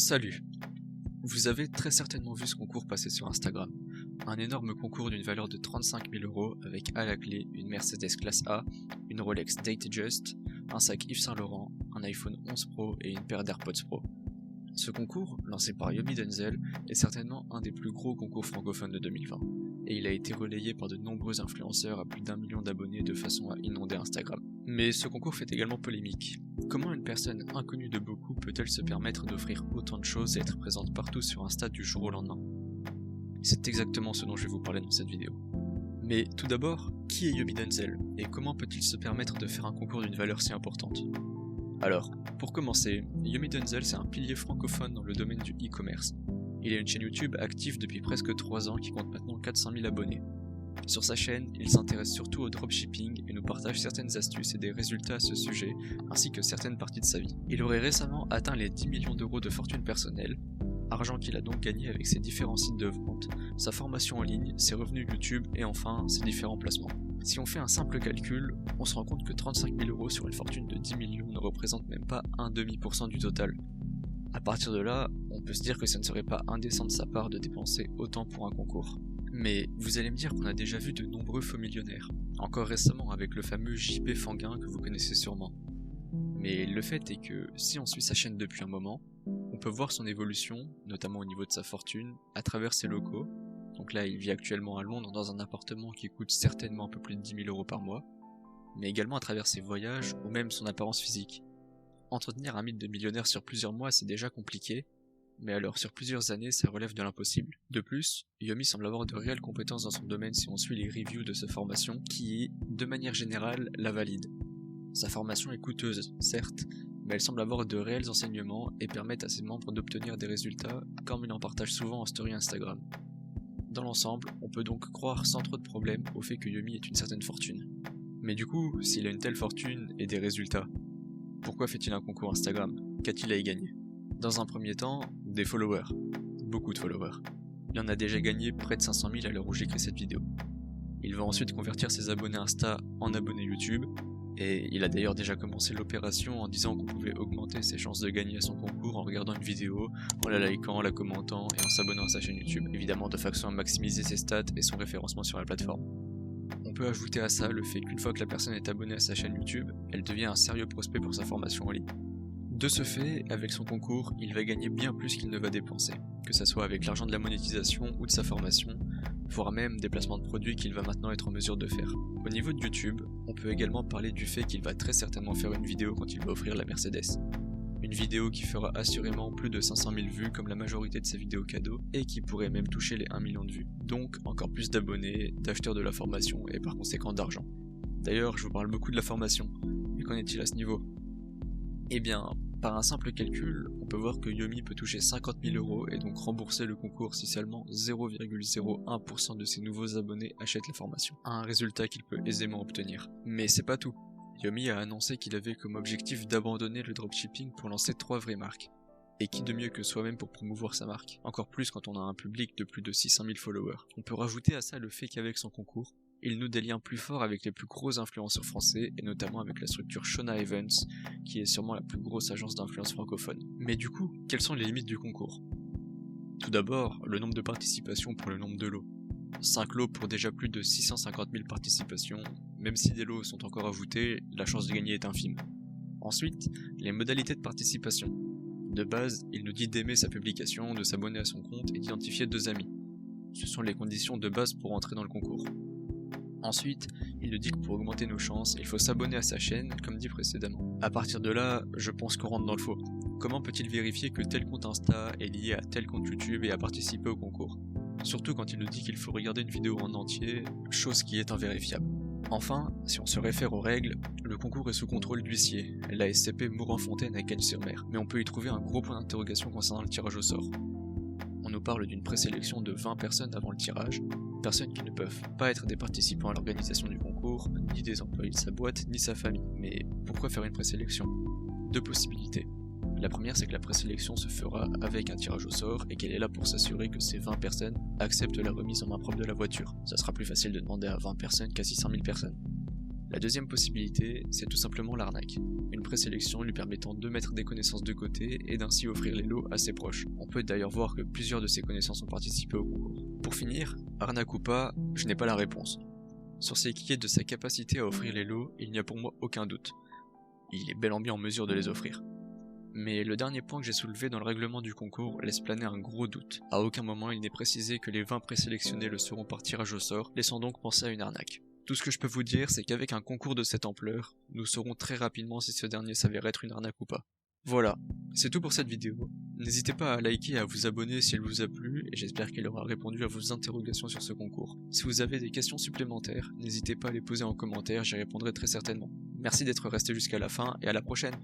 Salut! Vous avez très certainement vu ce concours passer sur Instagram. Un énorme concours d'une valeur de 35 000 € avec à la clé une Mercedes classe A, une Rolex Datejust, un sac Yves Saint Laurent, un iPhone 11 Pro et une paire d'AirPods Pro. Ce concours, lancé par Yomi Denzel, est certainement un des plus gros concours francophones de 2020, et il a été relayé par de nombreux influenceurs à plus d'1 million d'abonnés de façon à inonder Instagram. Mais ce concours fait également polémique. Comment une personne inconnue de beaucoup peut-elle se permettre d'offrir autant de choses et être présente partout sur Insta du jour au lendemain? C'est exactement ce dont je vais vous parler dans cette vidéo. Mais tout d'abord, qui est Yomi Denzel, et comment peut-il se permettre de faire un concours d'une valeur si importante? Alors, pour commencer, Yomi Denzel c'est un pilier francophone dans le domaine du e-commerce. Il a une chaîne YouTube active depuis presque 3 ans qui compte maintenant 400 000 abonnés. Sur sa chaîne, il s'intéresse surtout au dropshipping et nous partage certaines astuces et des résultats à ce sujet, ainsi que certaines parties de sa vie. Il aurait récemment atteint les 10 millions d'euros de fortune personnelle, argent qu'il a donc gagné avec ses différents sites de vente, sa formation en ligne, ses revenus YouTube et enfin ses différents placements. Si on fait un simple calcul, on se rend compte que 35 000 € sur une fortune de 10 millions ne représente même pas 0,5% du total. À partir de là, on peut se dire que ça ne serait pas indécent de sa part de dépenser autant pour un concours. Mais vous allez me dire qu'on a déjà vu de nombreux faux millionnaires, encore récemment avec le fameux JP Fanguin que vous connaissez sûrement. Mais le fait est que si on suit sa chaîne depuis un moment, on peut voir son évolution, notamment au niveau de sa fortune, à travers ses locaux. Donc là, il vit actuellement à Londres dans un appartement qui coûte certainement un peu plus de 10 000 € par mois, mais également à travers ses voyages ou même son apparence physique. Entretenir un mythe de millionnaire sur plusieurs mois, c'est déjà compliqué, mais alors sur plusieurs années, ça relève de l'impossible. De plus, Yomi semble avoir de réelles compétences dans son domaine si on suit les reviews de sa formation, qui, de manière générale, la valide. Sa formation est coûteuse, certes, mais elle semble avoir de réels enseignements et permettent à ses membres d'obtenir des résultats, comme il en partage souvent en story Instagram. Dans l'ensemble, on peut donc croire sans trop de problèmes au fait que Yomi ait une certaine fortune. Mais du coup, s'il a une telle fortune et des résultats, pourquoi fait-il un concours Instagram? Qu'a-t-il à y gagner? Dans un premier temps, des followers. Beaucoup de followers. Il en a déjà gagné près de 500 000 à l'heure où j'écris cette vidéo. Il va ensuite convertir ses abonnés Insta en abonnés YouTube, et il a d'ailleurs déjà commencé l'opération en disant qu'on pouvait augmenter ses chances de gagner à son concours en regardant une vidéo, en la likant, en la commentant et en s'abonnant à sa chaîne YouTube, évidemment de façon à maximiser ses stats et son référencement sur la plateforme. On peut ajouter à ça le fait qu'une fois que la personne est abonnée à sa chaîne YouTube, elle devient un sérieux prospect pour sa formation en ligne. De ce fait, avec son concours, il va gagner bien plus qu'il ne va dépenser, que ce soit avec l'argent de la monétisation ou de sa formation, voire même des placements de produits qu'il va maintenant être en mesure de faire. Au niveau de YouTube, on peut également parler du fait qu'il va très certainement faire une vidéo quand il va offrir la Mercedes. Une vidéo qui fera assurément plus de 500 000 vues comme la majorité de ses vidéos cadeaux et qui pourrait même toucher les 1 million de vues. Donc encore plus d'abonnés, d'acheteurs de la formation et par conséquent d'argent. D'ailleurs, je vous parle beaucoup de la formation, mais qu'en est-il à ce niveau? Eh bien, par un simple calcul, on peut voir que Yomi peut toucher 50 000 € et donc rembourser le concours si seulement 0,01% de ses nouveaux abonnés achètent la formation. Un résultat qu'il peut aisément obtenir. Mais c'est pas tout. Yomi a annoncé qu'il avait comme objectif d'abandonner le dropshipping pour lancer 3 vraies marques. Et qui de mieux que soi-même pour promouvoir sa marque, encore plus quand on a un public de plus de 600 000 followers. On peut rajouter à ça le fait qu'avec son concours, il noue des liens plus forts avec les plus gros influenceurs français et notamment avec la structure Shona Events, qui est sûrement la plus grosse agence d'influence francophone. Mais du coup, quelles sont les limites du concours? Tout d'abord, le nombre de participations pour le nombre de lots. 5 lots pour déjà plus de 650 000 participations, même si des lots sont encore ajoutés, la chance de gagner est infime. Ensuite, les modalités de participation. De base, il nous dit d'aimer sa publication, de s'abonner à son compte et d'identifier 2 amis. Ce sont les conditions de base pour entrer dans le concours. Ensuite, il nous dit que pour augmenter nos chances, il faut s'abonner à sa chaîne, comme dit précédemment. À partir de là, je pense qu'on rentre dans le faux. Comment peut-il vérifier que tel compte Insta est lié à tel compte YouTube et a participé au concours? Surtout quand il nous dit qu'il faut regarder une vidéo en entier, chose qui est invérifiable. Enfin, si on se réfère aux règles, le concours est sous contrôle d'huissier, la SCP Mouron-Fontaine à Cagnes-sur-Mer, mais on peut y trouver un gros point d'interrogation concernant le tirage au sort. On nous parle d'une présélection de 20 personnes avant le tirage, personnes qui ne peuvent pas être des participants à l'organisation du concours, ni des employés de sa boîte, ni sa famille. Mais pourquoi faire une présélection? 2 possibilités. La première, c'est que la présélection se fera avec un tirage au sort et qu'elle est là pour s'assurer que ces 20 personnes acceptent la remise en main propre de la voiture. Ça sera plus facile de demander à 20 personnes qu'à 600 000 personnes. La deuxième possibilité, c'est tout simplement l'arnaque. Une présélection lui permettant de mettre des connaissances de côté et d'ainsi offrir les lots à ses proches. On peut d'ailleurs voir que plusieurs de ses connaissances ont participé au concours. Pour finir, arnaque ou pas, je n'ai pas la réponse. Sur ce qui est de sa capacité à offrir les lots, il n'y a pour moi aucun doute. Il est bel en bien en mesure de les offrir. Mais le dernier point que j'ai soulevé dans le règlement du concours laisse planer un gros doute. À aucun moment il n'est précisé que les 20 présélectionnés le seront par tirage au sort, laissant donc penser à une arnaque. Tout ce que je peux vous dire, c'est qu'avec un concours de cette ampleur, nous saurons très rapidement si ce dernier s'avère être une arnaque ou pas. Voilà, c'est tout pour cette vidéo. N'hésitez pas à liker et à vous abonner si elle vous a plu, et j'espère qu'elle aura répondu à vos interrogations sur ce concours. Si vous avez des questions supplémentaires, n'hésitez pas à les poser en commentaire, j'y répondrai très certainement. Merci d'être resté jusqu'à la fin, et à la prochaine.